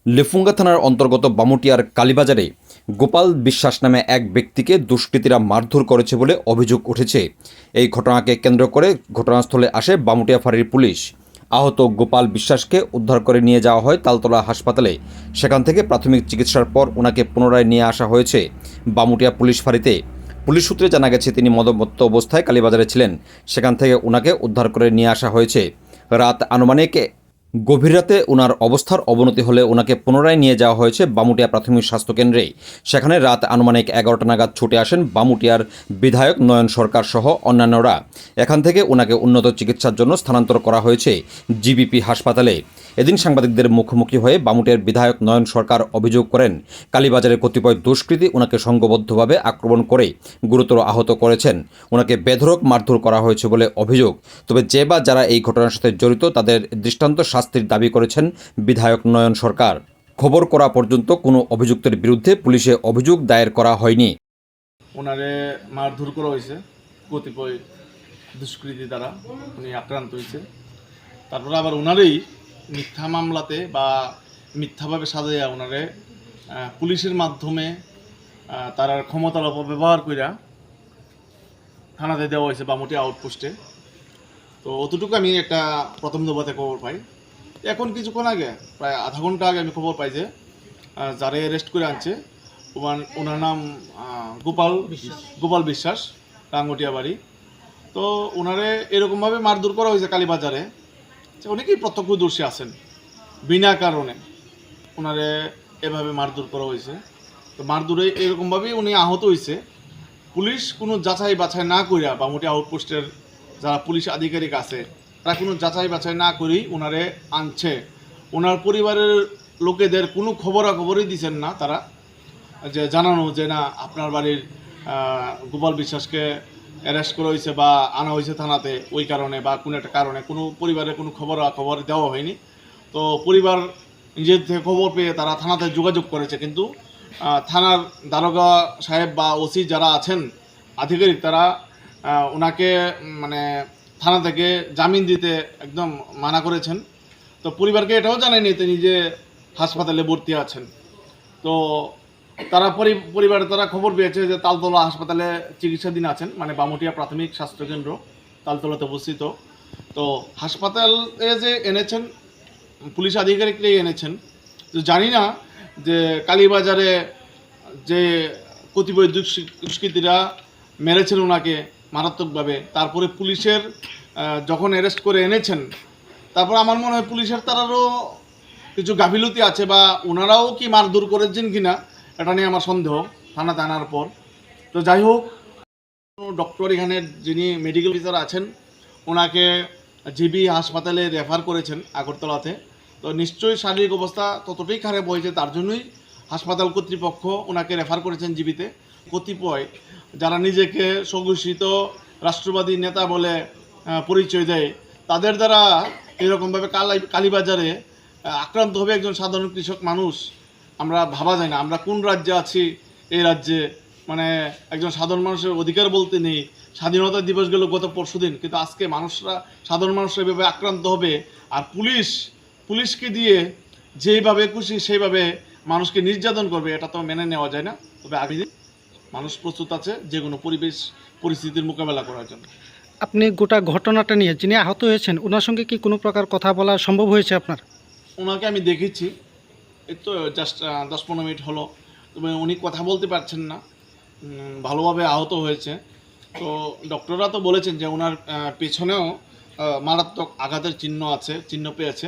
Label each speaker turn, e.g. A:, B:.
A: লেফুঙ্গা থানার অন্তর্গত বামুটিয়ার কালীবাজারে গোপাল বিশ্বাস নামে এক ব্যক্তিকে দুষ্কৃতীরা মারধর করেছে বলে অভিযোগ উঠেছে। এই ঘটনাকে কেন্দ্র করে ঘটনাস্থলে আসে বামুটিয়া ফাঁড়ির পুলিশ। আহত গোপাল বিশ্বাসকে উদ্ধার করে নিয়ে যাওয়া হয় তালতলা হাসপাতালে। সেখান থেকে প্রাথমিক চিকিৎসার পর ওনাকে পুনরায় নিয়ে আসা হয়েছে বামুটিয়া পুলিশ ফাঁড়িতে। পুলিশ সূত্রে জানা গেছে তিনি মদ্যপ অবস্থায় কালীবাজারে ছিলেন। সেখান থেকে ওনাকে উদ্ধার করে নিয়ে আসা হয়েছে। রাত আনুমানিক গভীর রাতে ওনার অবস্থার অবনতি হলে ওনাকে পুনরায় নিয়ে যাওয়া হয়েছে বামুটিয়া প্রাথমিক স্বাস্থ্যকেন্দ্রে। সেখানে রাত আনুমানিক 11টা নাগাদ ছুটে আসেন বামুটিয়ার বিধায়ক নয়ন সরকার সহ অন্যান্যরা। এখান থেকে ওনাকে উন্নত চিকিৎসার জন্য স্থানান্তর করা হয়েছে জিবিপি হাসপাতালে। এদিন সাংবাদিকদের মুখোমুখি হয়ে বামুটিয়ার বিধায়ক নয়ন সরকার অভিযোগ করেন, কালীবাজারের কতিপয় দুষ্কৃতী ওনাকে সংঘবদ্ধভাবে আক্রমণ করে গুরুতর আহত করেছেন। ওনাকে বেধড়ক মারধর করা হয়েছে বলে অভিযোগ। তবে যে বা যারা এই ঘটনার সাথে জড়িত তাদের দৃষ্টান্ত শাস্তির দাবি করেছেন বিধায়ক নয়ন সরকার। খবর করা পর্যন্ত কোনো অভিযুক্তের বিরুদ্ধে পুলিশে অভিযোগ দায়ের করা হয়নি।
B: ওনারে মারধর করা হয়েছে কতিপয় দুষ্কৃতী দ্বারা, উনি আক্রান্ত হয়েছে। তারপরে আবার ওনারই মিথ্যা মামলাতে বা মিথ্যাভাবে সাজাইয়া ওনারে পুলিশের মাধ্যমে তার ক্ষমতার অপব্যবহার কইরা থানাতে দেওয়া হয়েছে বামুটি আউটপোস্টে। তো অতটুকু আমি একটা প্রথম দফাতে খবর পাই। এখন কিছুক্ষণ আগে, প্রায় আধা ঘন্টা আগে আমি খবর পাই যে যারা অ্যারেস্ট করে আনছে ওনার নাম গোপাল বিশ্বাস, টাঙ্গটিয়া বাড়ি। তো ওনারে এরকমভাবে মারধর করা হয়েছে কালীবাজারে, যে অনেকেই প্রত্যক্ষদর্শী আছেন, বিনা কারণে ওনারে এভাবে মারধর করা হয়েছে। তো মারধরে এরকমভাবেই উনি আহত হয়েছে। পুলিশ কোনো যাচাই বাছাই না করিয়া, বামুটি আউটপোস্টের যারা পুলিশ আধিকারিক আছে তারা কোনো যাচাই বাছাই না করেই ওনারে আনছে। ওনার পরিবারের লোকেদের কোনো খবরাখবরই দিচ্ছেন না তারা, যে জানানো যে না আপনার বাড়ির গোপাল বিশ্বাসকে অ্যারেস্ট করা হয়েছে বা আনা হয়েছে থানাতে ওই কারণে বা কোনো একটা কারণে কোনো পরিবারের কোনো খবর দেওয়া হয়নি। তো পরিবার নিজের থেকে খবর পেয়ে তারা থানাতে যোগাযোগ করেছে, কিন্তু থানার দারোগা সাহেব বা ওসি যারা আছেন আধিকারিক তারা ওনাকে মানে থানা থেকে জামিন দিতে একদম মানা করেছেন। তো পরিবারকে এটাও জানায়নি তিনি যে হাসপাতালে ভর্তি আছেন। তো তারা তারা খবর পেয়েছে যে তালতলা হাসপাতালে চিকিৎসাধীন আছেন, মানে বামুটিয়া প্রাথমিক স্বাস্থ্যকেন্দ্র তালতলাতে অবস্থিত। তো হাসপাতালে যে এনেছেন পুলিশ আধিকারিকরাই এনেছেন। তো জানি না যে কালীবাজারে যে কতিপয় দুষ্কৃতীরা মেরেছেন ওনাকে মারাত্মকভাবে, তারপরে পুলিশের যখন অ্যারেস্ট করে এনেছেন, তারপর আমার মনে হয় পুলিশের তারারও কিছু গাফিলতি আছে বা ওনারাও কি মারধর করেছেন কিনা এটা নিয়ে আমার সন্দেহ থানাতে আনার পর। তো যাই হোক, ডক্টর এখানে যিনি মেডিকেল অফিসার আছেন ওনাকে জিবি হাসপাতালে রেফার করেছেন আগরতলাতে। তো নিশ্চয়ই শারীরিক অবস্থা ততটাই খারাপ হয়েছে, তার জন্যই হাসপাতাল কর্তৃপক্ষ ওনাকে রেফার করেছেন জিবিতে। কতিপয় যারা নিজেকে স্বঘোষিত রাষ্ট্রবাদী নেতা বলে পরিচয় দেয়, তাদের দ্বারা এরকমভাবে কালীবাজারে আক্রান্ত হবে একজন সাধারণ কৃষক মানুষ, আমরা ভাবা যায় না। আমরা কোন রাজ্যে আছি? এই রাজ্যে মানে একজন সাধারণ মানুষের অধিকার বলতে নেই। স্বাধীনতা দিবস গেল গত পরশুদিন, কিন্তু আজকে সাধারণ মানুষরা এভাবে আক্রান্ত হবে। আর পুলিশকে দিয়ে যেইভাবে খুশি সেইভাবে মানুষকে নির্যাতন করবে, এটা তো মেনে নেওয়া যায় না। তবে আগে মানুষ প্রস্তুত আছে যে কোনো পরিস্থিতির মোকাবেলা করার জন্য।
C: আপনি গোটা ঘটনাটা নিয়ে, যিনি আহত হয়েছেন ওনার সঙ্গে কি কোনো প্রকার কথা বলা সম্ভব হয়েছে আপনার?
B: ওনাকে আমি দেখেছি, এই তো জাস্ট 10-15 মিনিট হলো। তবে উনি কথা বলতে পারছেন না, ভালোভাবে আহত হয়েছে। তো ডক্টররা তো বলেছেন যে ওনার পেছনেও মারাত্মক আঘাতের চিহ্ন পেয়েছে।